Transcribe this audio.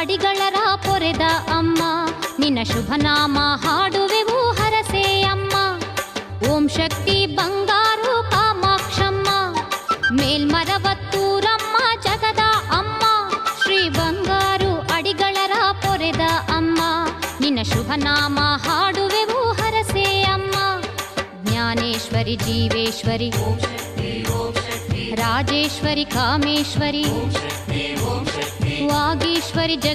ಅಡಿಗಳರ ಪೊರೆದ ಅಮ್ಮ, ನಿನ್ನ ಶುಭನಾಮ ಹಾಡುವೆವು ಹರಸೆ ಅಮ್ಮ. ಓಂ ಶಕ್ತಿ ಬಂಗಾರು ಕಾಮಾಕ್ಷಮ್ಮ, ಮೇಲ್ಮರವತ್ತೂರಮ್ಮ ಜಗದ ಅಮ್ಮ. ಶ್ರೀ ಬಂಗಾರು ಅಡಿಗಳರ ಪೊರೆದ ಅಮ್ಮ, ನಿನ್ನ ಶುಭನಾಮ ಹಾಡುವೆವು ಹರಸೆ ಅಮ್ಮ. ಜ್ಞಾನೇಶ್ವರಿ ಜೀವೇಶ್ವರಿ ರಾಜೇಶ್ವರಿ ಕಾಮೇಶ್ವರಿ ವಾಗೀಶ್ವರಿ